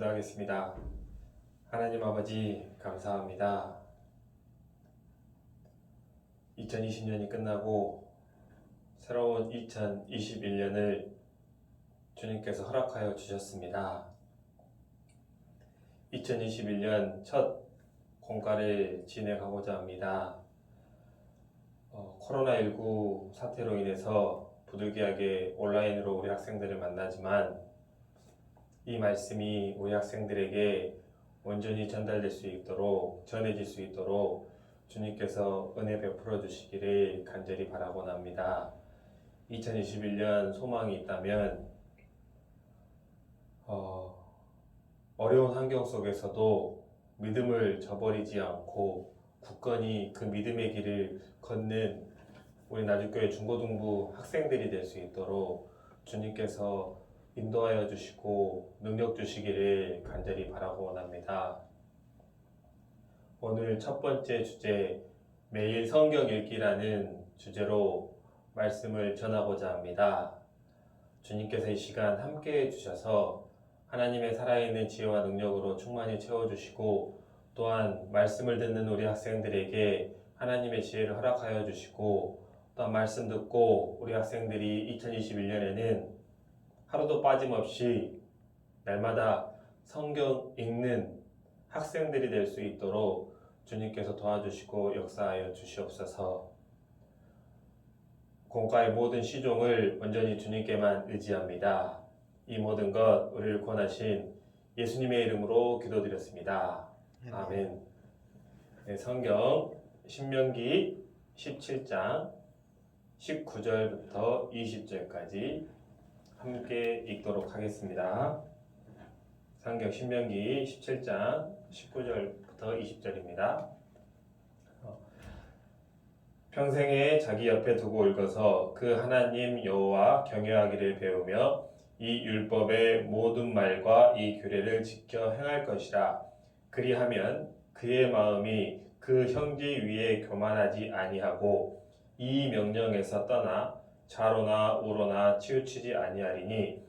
기도하겠습니다. 하나님 아버지 감사합니다. 2020년이 끝나고 새로운 2021년을 주님께서 허락하여 주셨습니다. 2021년 첫 공과를 진행하고자 합니다. 코로나19 사태로 인해서 부득이하게 온라인으로 우리 학생들을 만나지만 이 말씀이 우리 학생들에게 온전히 전달될 수 있도록, 전해질 수 있도록 주님께서 은혜 베풀어 주시기를 간절히 바라곤 합니다. 2021년 소망이 있다면 어려운 환경 속에서도 믿음을 저버리지 않고 굳건히 그 믿음의 길을 걷는 우리 나주교회 중고등부 학생들이 될 수 있도록 주님께서 인도하여 주시고 능력 주시기를 간절히 바라고 원합니다. 오늘 첫 번째 주제, 매일 성경 읽기라는 주제로 말씀을 전하고자 합니다. 주님께서 이 시간 함께 해주셔서 하나님의 살아있는 지혜와 능력으로 충만히 채워주시고 또한 말씀을 듣는 우리 학생들에게 하나님의 지혜를 허락하여 주시고 또한 말씀 듣고 우리 학생들이 2021년에는 하루도 빠짐없이 날마다 성경 읽는 학생들이 될 수 있도록 주님께서 도와주시고 역사하여 주시옵소서. 공과의 모든 시종을 온전히 주님께만 의지합니다. 이 모든 것 우리를 권하신 예수님의 이름으로 기도드렸습니다. 아멘. 네, 성경 신명기 17장 19절부터 20절까지 함께 읽도록 하겠습니다. 성경 신명기 17장 19절부터 20절입니다. 평생에 자기 옆에 두고 읽어서 그 하나님 여호와 경외하기를 배우며 이 율법의 모든 말과 이 규례를 지켜 행할 것이라. 그리하면 그의 마음이 그 형제 위에 교만하지 아니하고 이 명령에서 떠나 좌로나 우로나 치우치지 아니하리니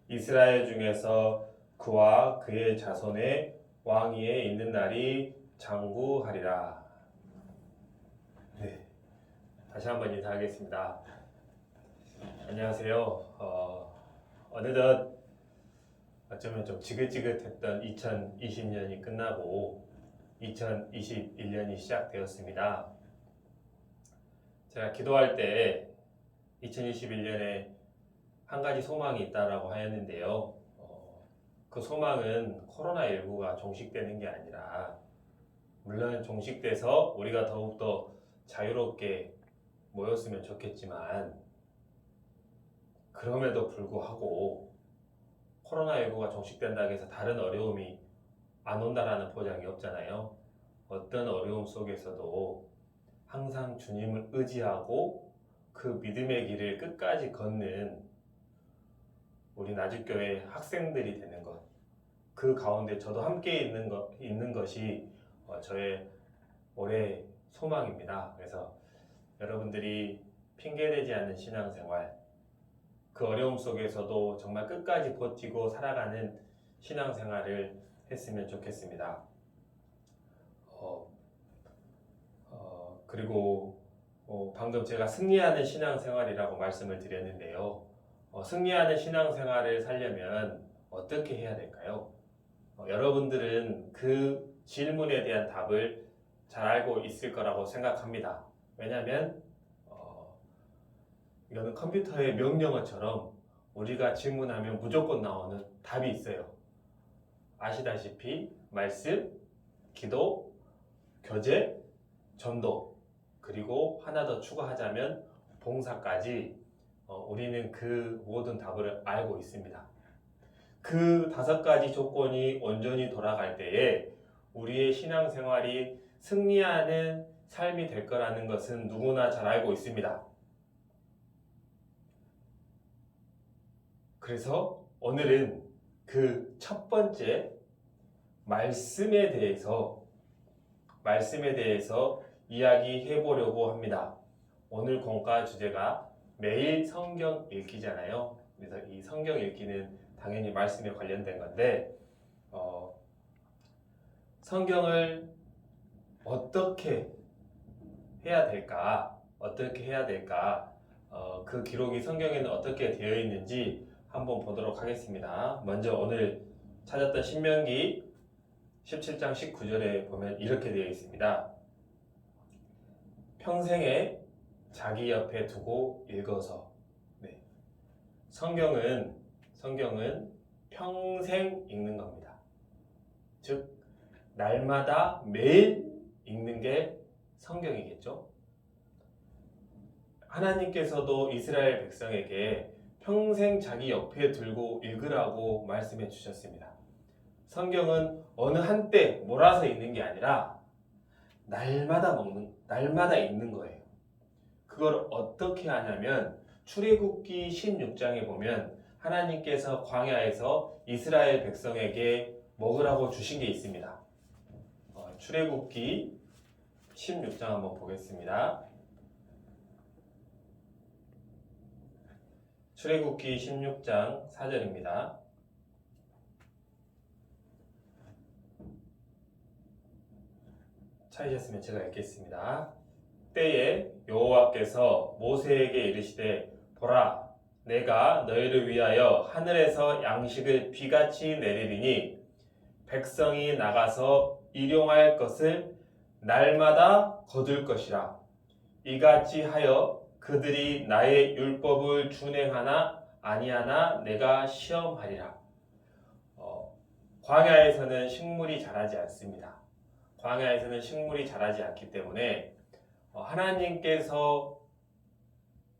이스라엘 중에서 그와 그의 자손의 왕위에 있는 날이 장구하리라. 네, 다시 한번 인사하겠습니다. 안녕하세요. 어느덧 어쩌면 좀 지긋지긋했던 2020년이 끝나고 2021년이 시작되었습니다. 제가 기도할 때 2021년에 한 가지 소망이 있다라고 하였는데요. 그 소망은 코로나19가 종식되는 게 아니라, 물론 종식돼서 우리가 더욱더 자유롭게 모였으면 좋겠지만, 그럼에도 불구하고 코로나19가 종식된다고 해서 다른 어려움이 안 온다라는 보장이 없잖아요. 어떤 어려움 속에서도 항상 주님을 의지하고 그 믿음의 길을 끝까지 걷는 우리 나주교회 학생들이 되는 것, 그 가운데 저도 함께 있는 것이 저의 올해 소망입니다. 그래서 여러분들이 핑계대지 않는 신앙생활, 그 어려움 속에서도 정말 끝까지 버티고 살아가는 신앙생활을 했으면 좋겠습니다. 그리고 방금 제가 승리하는 신앙생활이라고 말씀을 드렸는데요. 승리하는 신앙생활을 살려면 어떻게 해야 될까요? 여러분들은 그 질문에 대한 답을 잘 알고 있을 거라고 생각합니다. 왜냐하면 이거는 컴퓨터의 명령어처럼 우리가 질문하면 무조건 나오는 답이 있어요. 아시다시피 말씀, 기도, 교제, 전도, 그리고 하나 더 추가하자면 봉사까지 우리는 그 모든 답을 알고 있습니다. 그 5가지 조건이 온전히 돌아갈 때에 우리의 신앙생활이 승리하는 삶이 될 거라는 것은 누구나 잘 알고 있습니다. 그래서 오늘은 그 첫 번째 말씀에 대해서 이야기해 보려고 합니다. 오늘 공과 주제가 매일 성경 읽기잖아요. 그래서 이 성경 읽기는 당연히 말씀에 관련된 건데, 성경을 어떻게 해야 될까? 그 기록이 성경에는 어떻게 되어 있는지 한번 보도록 하겠습니다. 먼저 오늘 찾았던 신명기 17장 19절에 보면 이렇게 되어 있습니다. 평생에 자기 옆에 두고 읽어서. 네. 성경은 평생 읽는 겁니다. 즉 날마다 매일 읽는 게 성경이겠죠. 하나님께서도 이스라엘 백성에게 평생 자기 옆에 들고 읽으라고 말씀해 주셨습니다. 성경은 어느 한때 몰아서 읽는 게 아니라 날마다 읽는 거예요. 그걸 어떻게 하냐면 출애굽기 16장에 보면 하나님께서 광야에서 이스라엘 백성에게 먹으라고 주신 게 있습니다. 출애굽기 16장 한번 보겠습니다. 출애굽기 16장 4절입니다. 찾으셨으면 제가 읽겠습니다. 때에 여호와께서 모세에게 이르시되 보라 내가 너희를 위하여 하늘에서 양식을 비같이 내리리니 백성이 나가서 일용할 것을 날마다 거둘 것이라. 이같이 하여 그들이 나의 율법을 준행하나 아니하나 내가 시험하리라. 광야에서는 식물이 자라지 않습니다. 광야에서는 식물이 자라지 않기 때문에 하나님께서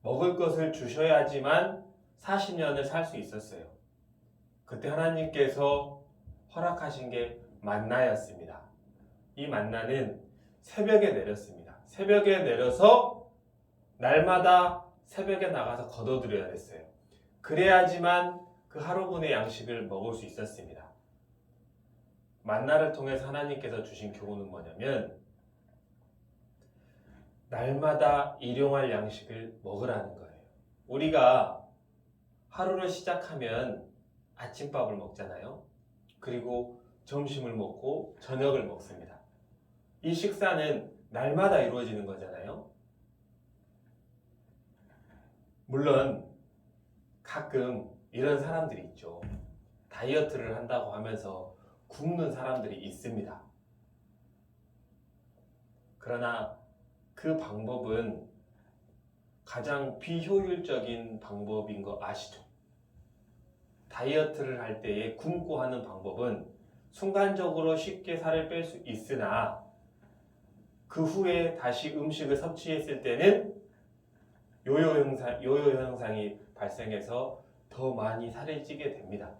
먹을 것을 주셔야지만 40년을 살 수 있었어요. 그때 하나님께서 허락하신 게 만나였습니다. 이 만나는 새벽에 내렸습니다. 새벽에 내려서 날마다 새벽에 나가서 거둬들여야 됐어요. 그래야지만 그 하루분의 양식을 먹을 수 있었습니다. 만나를 통해서 하나님께서 주신 교훈은 뭐냐면 날마다 일용할 양식을 먹으라는 거예요. 우리가 하루를 시작하면 아침밥을 먹잖아요. 그리고 점심을 먹고 저녁을 먹습니다. 이 식사는 날마다 이루어지는 거잖아요. 물론 가끔 이런 사람들이 있죠. 다이어트를 한다고 하면서 굶는 사람들이 있습니다. 그러나 그 방법은 가장 비효율적인 방법인 거 아시죠? 다이어트를 할 때에 굶고 하는 방법은 순간적으로 쉽게 살을 뺄 수 있으나 그 후에 다시 음식을 섭취했을 때는 요요 현상이 발생해서 더 많이 살이 찌게 됩니다.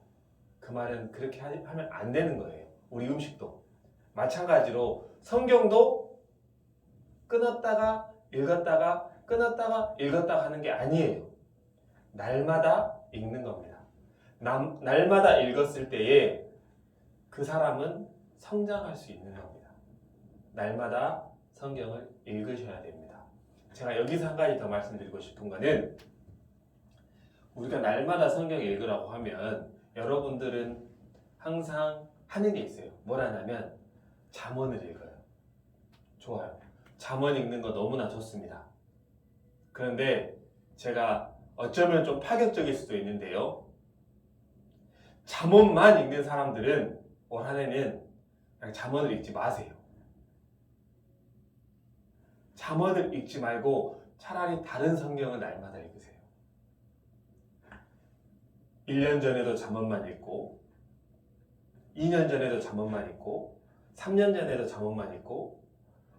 그 말은 그렇게 하면 안 되는 거예요. 우리 음식도 마찬가지로 성경도 끊었다가 읽었다가 끊었다가 읽었다가 하는 게 아니에요. 날마다 읽는 겁니다. 날마다 읽었을 때에 그 사람은 성장할 수 있는 겁니다. 날마다 성경을 읽으셔야 됩니다. 제가 여기서 한 가지 더 말씀드리고 싶은 거는 우리가 날마다 성경을 읽으라고 하면 여러분들은 항상 하는 게 있어요. 뭘 하냐면 잠언을 읽어요. 좋아요. 잠언 읽는 거 너무나 좋습니다. 그런데 제가 어쩌면 좀 파격적일 수도 있는데요. 잠언만 읽는 사람들은 올 한 해는 그냥 잠언을 읽지 마세요. 잠언을 읽지 말고 차라리 다른 성경을 날마다 읽으세요. 1년 전에도 잠언만 읽고 2년 전에도 잠언만 읽고 3년 전에도 잠언만 읽고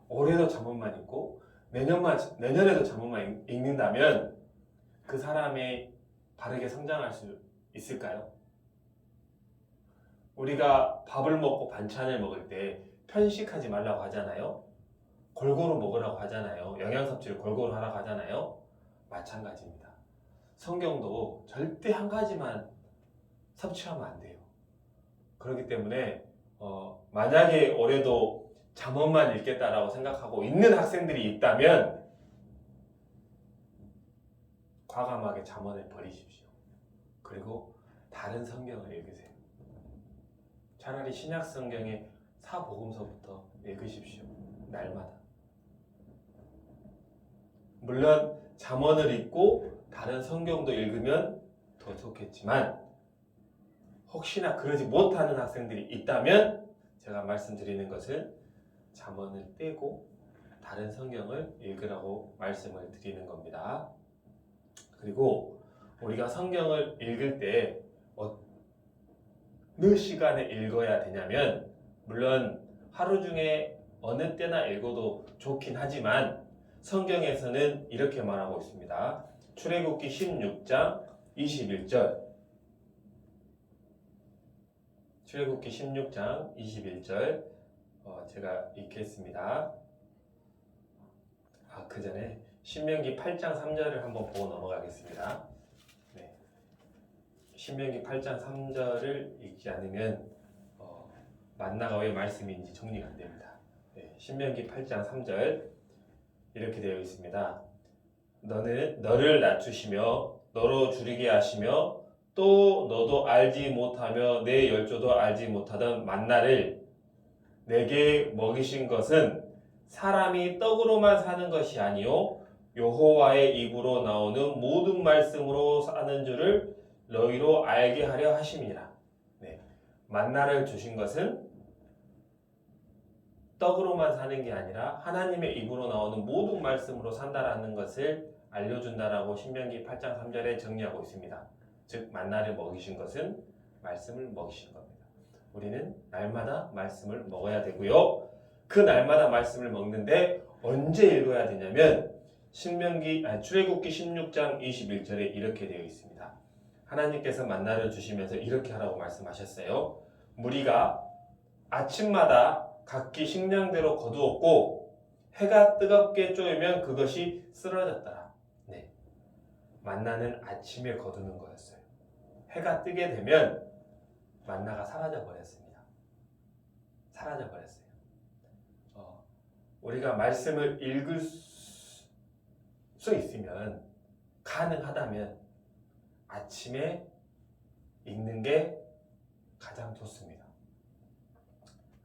올해도 잠언만 읽고 내년에도 잠언만 읽는다면 그 사람이 바르게 성장할 수 있을까요? 우리가 밥을 먹고 반찬을 먹을 때 편식하지 말라고 하잖아요. 골고루 먹으라고 하잖아요. 영양 섭취를 골고루 하라고 하잖아요. 마찬가지입니다. 성경도 절대 한 가지만 섭취하면 안 돼요. 그렇기 때문에 만약에 올해도 잠언만 읽겠다라고 생각하고 있는 학생들이 있다면 과감하게 잠언을 버리십시오. 그리고 다른 성경을 읽으세요. 차라리 신약 성경의 사복음서부터 읽으십시오. 날마다. 물론 잠언을 읽고 다른 성경도 읽으면 더 좋겠지만 혹시나 그러지 못하는 학생들이 있다면 제가 말씀드리는 것은 잠언을 빼고 다른 성경을 읽으라고 말씀을 드리는 겁니다. 그리고 우리가 성경을 읽을 때 어느 시간에 읽어야 되냐면 물론 하루 중에 어느 때나 읽어도 좋긴 하지만 성경에서는 이렇게 말하고 있습니다. 출애굽기 16장 21절 출애굽기 16장 21절 제가 읽겠습니다. 그 전에 신명기 8장 3절을 한번 보고 넘어가겠습니다. 네. 신명기 8장 3절을 읽지 않으면 만나가 왜 말씀인지 정리가 안 됩니다. 네. 신명기 8장 3절 이렇게 되어 있습니다. 너를 낮추시며 너로 줄이게 하시며 또 너도 알지 못하며 내 열조도 알지 못하던 만나를 내게 먹이신 것은 사람이 떡으로만 사는 것이 아니요 여호와의 입으로 나오는 모든 말씀으로 사는 줄을 너희로 알게 하려 하심이라. 네. 만나를 주신 것은 떡으로만 사는 게 아니라 하나님의 입으로 나오는 모든 말씀으로 산다라는 것을 알려준다라고 신명기 8장 3절에 정리하고 있습니다. 즉 만나를 먹이신 것은 말씀을 먹이신 겁니다. 우리는 날마다 말씀을 먹어야 되고요. 그 날마다 말씀을 먹는데 언제 읽어야 되냐면 출애굽기 16장 21절에 이렇게 되어 있습니다. 하나님께서 만나를 주시면서 이렇게 하라고 말씀하셨어요. 무리가 아침마다 각기 식량대로 거두었고 해가 뜨겁게 쪼이면 그것이 쓰러졌더라. 네. 만나는 아침에 거두는 거였어요. 해가 뜨게 되면 만나가 사라져 버렸습니다. 사라져 버렸어요. 우리가 말씀을 읽을 수 있으면 가능하다면 아침에 읽는 게 가장 좋습니다.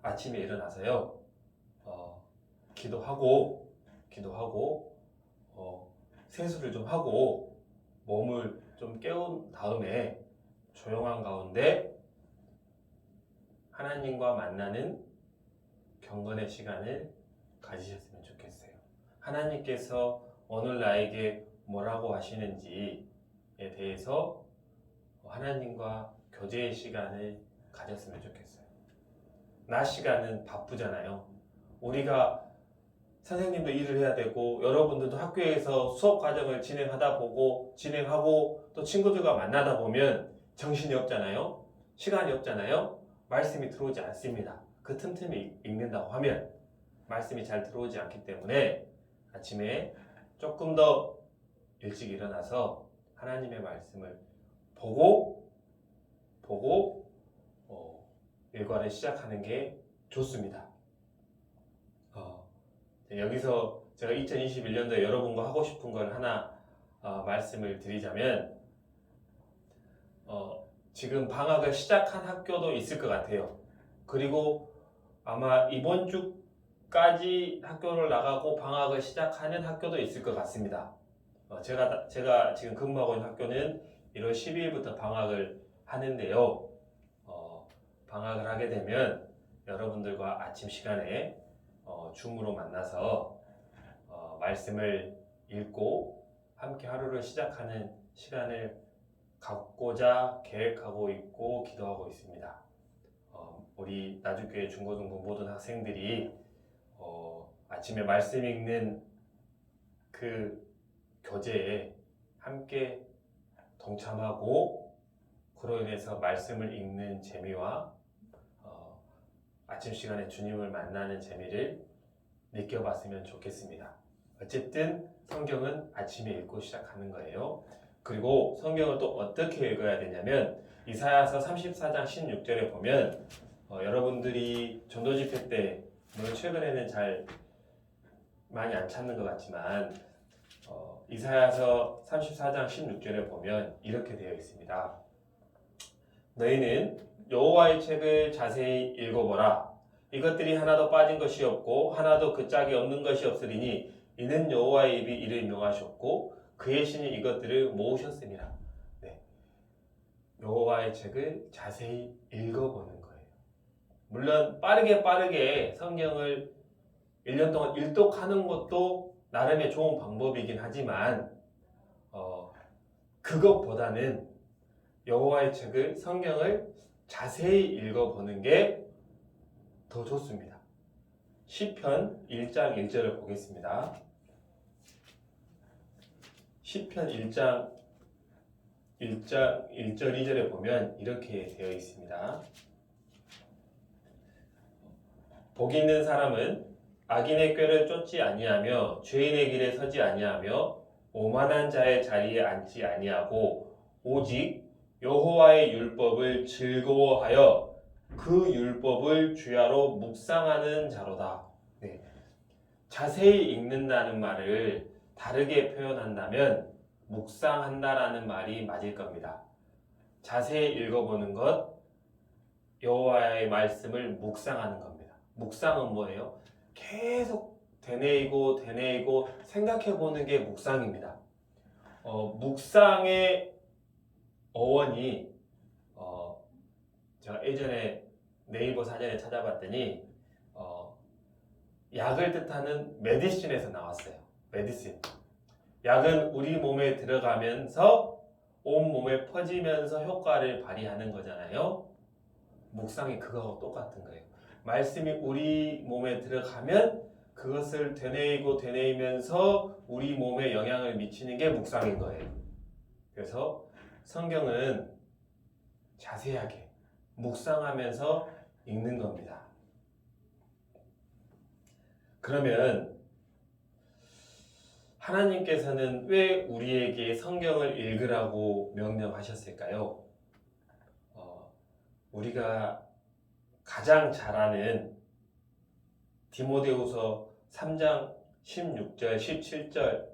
아침에 일어나서요 기도하고 세수를 좀 하고 몸을 좀 깨운 다음에 조용한 가운데 하나님과 만나는 경건의 시간을 가지셨으면 좋겠어요. 하나님께서 오늘 나에게 뭐라고 하시는지에 대해서 하나님과 교제의 시간을 가졌으면 좋겠어요. 낮 시간은 바쁘잖아요. 우리가 선생님도 일을 해야 되고 여러분들도 학교에서 수업 과정을 진행하고 또 친구들과 만나다 보면 정신이 없잖아요. 시간이 없잖아요. 말씀이 들어오지 않습니다. 그 틈틈이 읽는다고 하면 말씀이 잘 들어오지 않기 때문에 아침에 조금 더 일찍 일어나서 하나님의 말씀을 보고 일과를 시작하는 게 좋습니다. 여기서 제가 2021년도에 여러분과 하고 싶은 걸 하나 말씀을 드리자면 지금 방학을 시작한 학교도 있을 것 같아요. 그리고 아마 이번 주까지 학교를 나가고 방학을 시작하는 학교도 있을 것 같습니다. 제가 지금 근무하고 있는 학교는 1월 12일부터 방학을 하는데요. 방학을 하게 되면 여러분들과 아침 시간에 줌으로 만나서 말씀을 읽고 함께 하루를 시작하는 시간을 갖고자 계획하고 있고 기도하고 있습니다. 우리 나주교회 중고등부 모든 학생들이 아침에 말씀 읽는 그 교제에 함께 동참하고 그로 인해서 말씀을 읽는 재미와 아침 시간에 주님을 만나는 재미를 느껴봤으면 좋겠습니다. 어쨌든 성경은 아침에 읽고 시작하는 거예요. 그리고 성경을 또 어떻게 읽어야 되냐면 이사야서 34장 16절에 보면 여러분들이 전도 집회 때 물론 최근에는 잘 많이 안 찾는 것 같지만 이사야서 34장 16절에 보면 이렇게 되어 있습니다. 너희는 여호와의 책을 자세히 읽어보라. 이것들이 하나도 빠진 것이 없고 하나도 그 짝이 없는 것이 없으리니 이는 여호와의 입이 이를 명하셨고 그의 신이 이것들을 모으셨습니다. 네. 여호와의 책을 자세히 읽어보는 거예요. 물론 빠르게 성경을 1년 동안 일독하는 것도 나름의 좋은 방법이긴 하지만 그것보다는 여호와의 책을 성경을 자세히 읽어보는 게 더 좋습니다. 시편 1장 1절을 보겠습니다. 시편 1장 1절 2절에 보면 이렇게 되어 있습니다. 복 있는 사람은 악인의 꾀를 쫓지 아니하며 죄인의 길에 서지 아니하며 오만한 자의 자리에 앉지 아니하고 오직 여호와의 율법을 즐거워하여 그 율법을 주야로 묵상하는 자로다. 네. 자세히 읽는다는 말을 다르게 표현한다면 묵상한다라는 말이 맞을 겁니다. 자세히 읽어보는 것, 여호와의 말씀을 묵상하는 겁니다. 묵상은 뭐예요? 계속 되뇌이고 생각해보는 게 묵상입니다. 묵상의 어원이 제가 예전에 네이버 사전에 찾아봤더니 약을 뜻하는 메디신에서 나왔어요. 메디신. 약은 우리 몸에 들어가면서 온 몸에 퍼지면서 효과를 발휘하는 거잖아요. 묵상이 그거하고 똑같은 거예요. 말씀이 우리 몸에 들어가면 그것을 되뇌이면서 우리 몸에 영향을 미치는 게 묵상인 거예요. 그래서 성경은 자세하게 묵상하면서 읽는 겁니다. 그러면 하나님께서는 왜 우리에게 성경을 읽으라고 명령하셨을까요? 우리가 가장 잘 아는 디모데후서 3장 16절, 17절을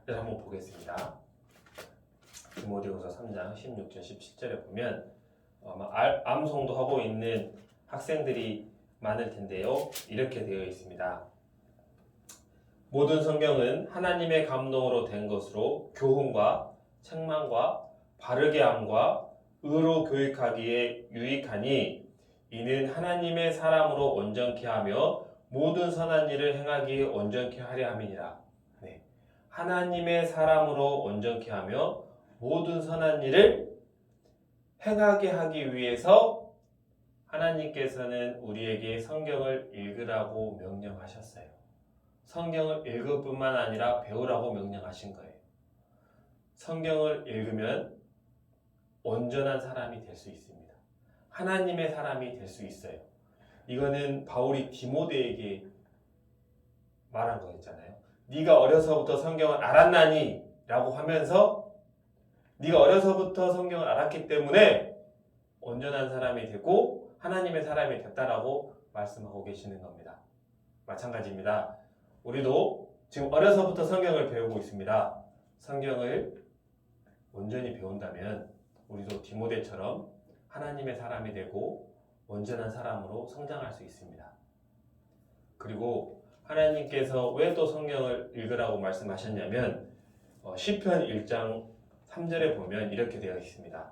한번 보겠습니다. 디모데후서 3장 16절, 17절에 보면 아마 암송도 하고 있는 학생들이 많을 텐데요. 이렇게 되어 있습니다. 모든 성경은 하나님의 감동으로 된 것으로 교훈과 책망과 바르게 함과 의로 교육하기에 유익하니 이는 하나님의 사람으로 온전케 하며 모든 선한 일을 행하기에 온전케 하려 함이니라. 네. 하나님의 사람으로 온전케 하며 모든 선한 일을 행하게 하기 위해서 하나님께서는 우리에게 성경을 읽으라고 명령하셨어요. 성경을 읽을 뿐만 아니라 배우라고 명령하신 거예요. 성경을 읽으면 온전한 사람이 될 수 있습니다. 하나님의 사람이 될 수 있어요. 이거는 바울이 디모데에게 말한 거였잖아요. 네가 어려서부터 성경을 알았나니? 라고 하면서 네가 어려서부터 성경을 알았기 때문에 온전한 사람이 되고 하나님의 사람이 됐다라고 말씀하고 계시는 겁니다. 마찬가지입니다. 우리도 지금 어려서부터 성경을 배우고 있습니다. 성경을 온전히 배운다면 우리도 디모데처럼 하나님의 사람이 되고 온전한 사람으로 성장할 수 있습니다. 그리고 하나님께서 왜 또 성경을 읽으라고 말씀하셨냐면 시편 1장 3절에 보면 이렇게 되어 있습니다.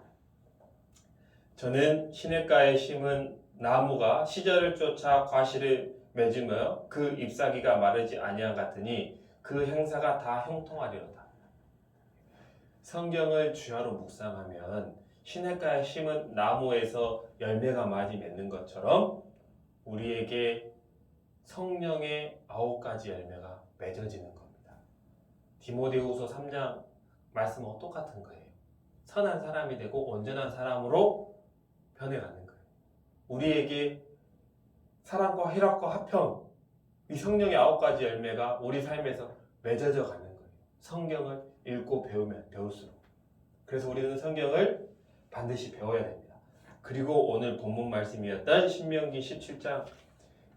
저는 시냇가에 심은 나무가 시절을 쫓아 과실을 맺으며 그 잎사귀가 마르지 아니한 같으니 그 행사가 다 형통하리로다. 성경을 주야로 묵상하면 시냇가에 심은 나무에서 열매가 많이 맺는 것처럼 우리에게 성령의 9가지 열매가 맺어지는 겁니다. 디모데후서 3장 말씀하고 똑같은 거예요. 선한 사람이 되고 온전한 사람으로 변해가는 거예요. 우리에게 사랑과 희락과 화평, 이 성령의 9가지 열매가 우리 삶에서 맺어져 가는 거예요. 성경을 읽고 배우면 배울수록. 그래서 우리는 성경을 반드시 배워야 됩니다. 그리고 오늘 본문 말씀이었던 신명기 17장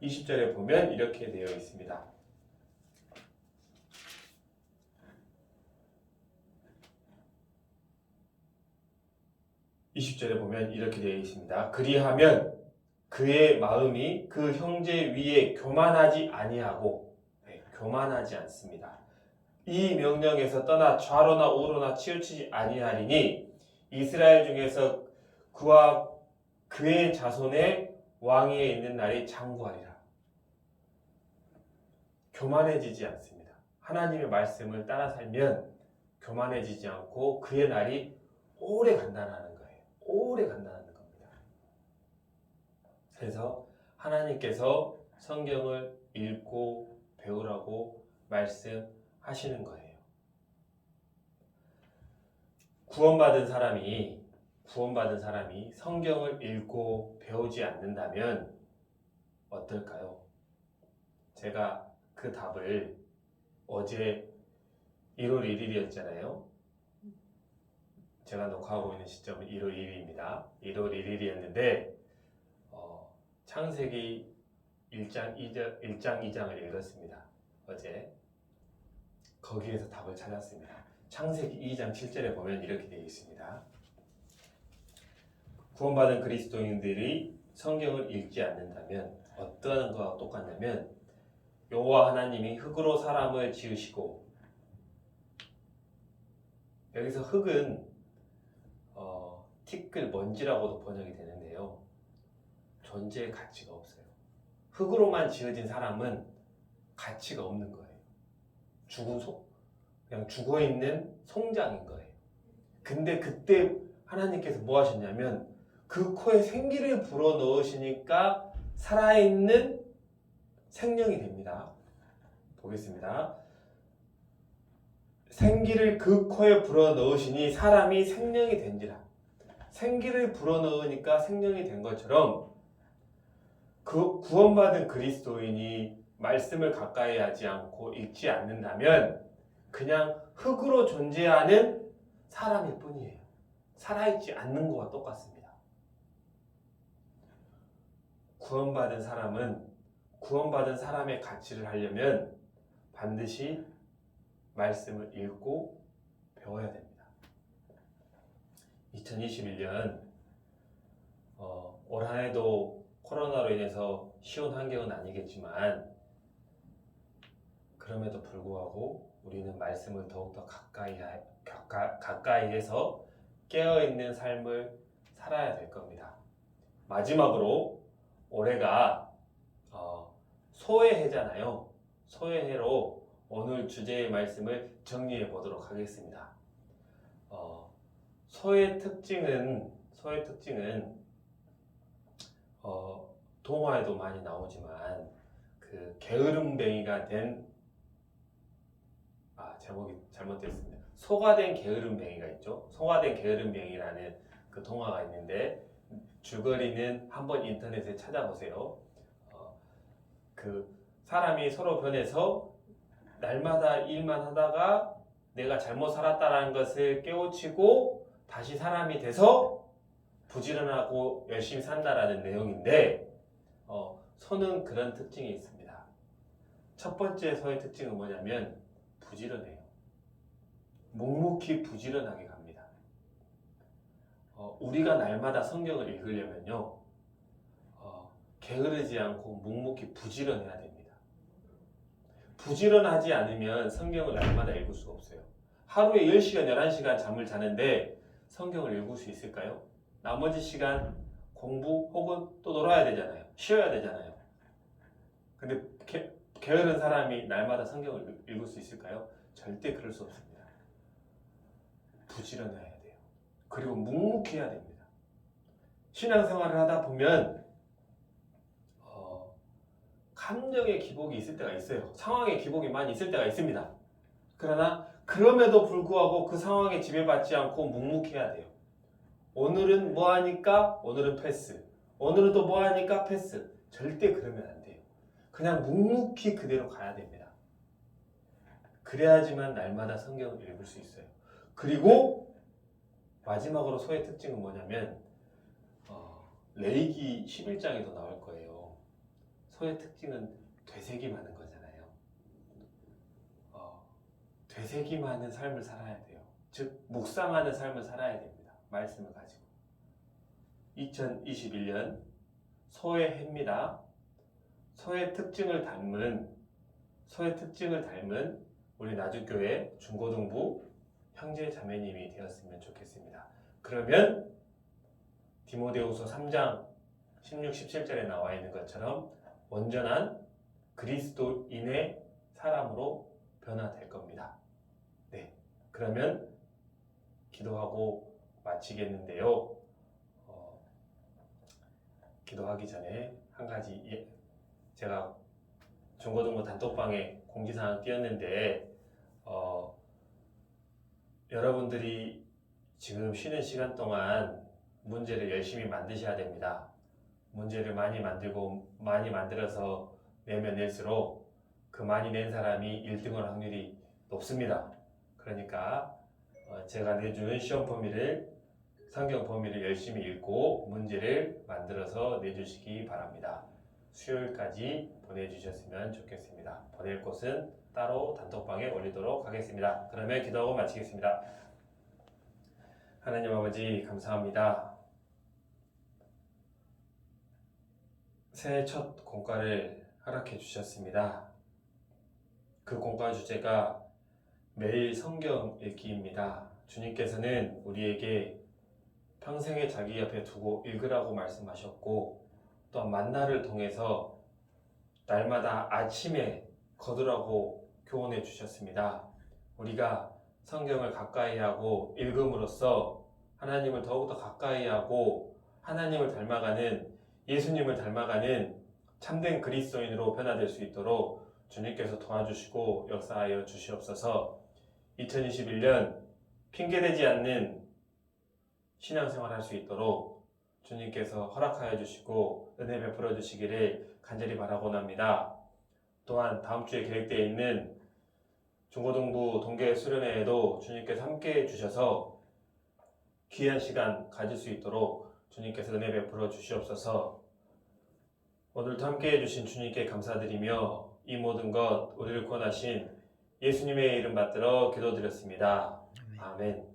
20절에 보면 이렇게 되어 있습니다. 20절에 보면 이렇게 되어 있습니다. 그리하면 그의 마음이 그 형제 위에 교만하지 아니하고, 교만하지 않습니다. 이 명령에서 떠나 좌로나 우로나 치우치지 아니하리니 이스라엘 중에서 그와 그의 자손의 왕위에 있는 날이 장구하리라. 교만해지지 않습니다. 하나님의 말씀을 따라 살면 교만해지지 않고 그의 날이 오래 간다는 거예요. 오래 간다는 겁니다. 그래서 하나님께서 성경을 읽고 배우라고 말씀하시는 거예요. 구원받은 사람이 성경을 읽고 배우지 않는다면 어떨까요? 제가 그 답을 어제 1월 1일이었잖아요. 제가 녹화하고 있는 시점은 1월 1일입니다. 1월 1일이었는데 창세기 1장 2장을 읽었습니다. 어제 거기에서 답을 찾았습니다. 창세기 2장 7절에 보면 이렇게 되어 있습니다. 구원받은 그리스도인들이 성경을 읽지 않는다면 어떤 것과 똑같냐면 여호와 하나님이 흙으로 사람을 지으시고, 여기서 흙은 티끌 먼지라고도 번역이 되는데요. 존재의 가치가 없어요. 흙으로만 지어진 사람은 가치가 없는 거예요. 그냥 죽어있는 송장인 거예요. 근데 그때 하나님께서 뭐 하셨냐면 그 코에 생기를 불어넣으시니까 살아있는 생명이 됩니다. 보겠습니다. 생기를 그 코에 불어넣으시니 사람이 생명이 된지라. 생기를 불어넣으니까 생명이 된 것처럼 그 구원받은 그리스도인이 말씀을 가까이 하지 않고 읽지 않는다면 그냥 흙으로 존재하는 사람일 뿐이에요. 살아있지 않는 것과 똑같습니다. 구원받은 사람의 가치를 하려면 반드시 말씀을 읽고 배워야 됩니다. 2021년 올 한 해도 코로나로 인해서 쉬운 환경은 아니겠지만 그럼에도 불구하고 우리는 말씀을 더욱더 가까이에서 깨어있는 삶을 살아야 될 겁니다. 마지막으로 올해가 소외해잖아요. 소외해로 오늘 주제의 말씀을 정리해 보도록 하겠습니다. 소외 특징은 동화에도 많이 나오지만 그 게으름뱅이가 된 제목이 잘못됐습니다. 소가 된 게으름뱅이가 있죠. 소가 된 게으름뱅이라는 그 동화가 있는데 줄거리는 한번 인터넷에 찾아보세요. 그 사람이 서로 변해서 날마다 일만 하다가 내가 잘못 살았다는 것을 깨우치고 다시 사람이 돼서 부지런하고 열심히 산다라는 내용인데 소는 그런 특징이 있습니다. 첫 번째 소의 특징은 뭐냐면 부지런해요. 묵묵히 부지런하게 갑니다. 우리가 날마다 성경을 읽으려면요 게으르지 않고 묵묵히 부지런해야 됩니다. 부지런하지 않으면 성경을 날마다 읽을 수가 없어요. 하루에 10시간, 11시간 잠을 자는데 성경을 읽을 수 있을까요? 나머지 시간 공부 혹은 또 놀아야 되잖아요. 쉬어야 되잖아요. 근데 게으른 사람이 날마다 성경을 읽을 수 있을까요? 절대 그럴 수 없습니다. 부지런해야 돼요. 그리고 묵묵히 해야 됩니다. 신앙생활을 하다 보면 감정의 기복이 있을 때가 있어요. 상황의 기복이 많이 있을 때가 있습니다. 그러나 그럼에도 불구하고 그 상황에 지배받지 않고 묵묵해야 돼요. 오늘은 뭐 하니까 오늘은 패스. 오늘은 또 뭐 하니까 패스. 절대 그러면 안 돼요. 그냥 묵묵히 그대로 가야 됩니다. 그래야지만 날마다 성경을 읽을 수 있어요. 그리고 마지막으로 소의 특징은 뭐냐면 레위기 11장에도 나올 거예요. 소의 특징은 되새기 많은 거잖아요. 되새기 많은 삶을 살아야 돼요. 즉 묵상하는 삶을 살아야 됩니다. 말씀을 가지고. 2021년 소해입니다. 소해 특징을 닮은 우리 나주교회 중고등부 형제 자매님이 되었으면 좋겠습니다. 그러면 디모데후서 3장 16, 17절에 나와 있는 것처럼 온전한 그리스도인의 사람으로 변화될 겁니다. 네, 그러면 기도하고 마치겠는데요. 기도하기 전에 한 가지, 제가 중고등부 단톡방에 공지사항 띄웠는데 여러분들이 지금 쉬는 시간 동안 문제를 열심히 만드셔야 됩니다. 문제를 많이 만들어서 내면 낼수록 그 많이 낸 사람이 1등을 할 확률이 높습니다. 그러니까 제가 내준 시험 성경 범위를 열심히 읽고 문제를 만들어서 내주시기 바랍니다. 수요일까지 보내주셨으면 좋겠습니다. 보낼 곳은 따로 단톡방에 올리도록 하겠습니다. 그러면 기도하고 마치겠습니다. 하나님 아버지 감사합니다. 새해 첫 공과를 허락해 주셨습니다. 그 공과 주제가 매일 성경 읽기입니다. 주님께서는 우리에게 평생에 자기 옆에 두고 읽으라고 말씀하셨고 또한 만나를 통해서 날마다 아침에 거두라고 교훈해 주셨습니다. 우리가 성경을 가까이 하고 읽음으로써 하나님을 더욱더 가까이 하고 하나님을 닮아가는 예수님을 닮아가는 참된 그리스도인으로 변화될 수 있도록 주님께서 도와주시고 역사하여 주시옵소서. 2021년 핑계대지 않는 신앙생활 할 수 있도록 주님께서 허락하여 주시고 은혜 베풀어 주시기를 간절히 바라곤 합니다. 또한 다음 주에 계획되어 있는 중고등부 동계 수련회에도 주님께서 함께해 주셔서 귀한 시간 가질 수 있도록 주님께서 은혜 베풀어 주시옵소서. 오늘도 함께해 주신 주님께 감사드리며 이 모든 것 우리를 구원하신 예수님의 이름 받들어 기도드렸습니다. 아멘.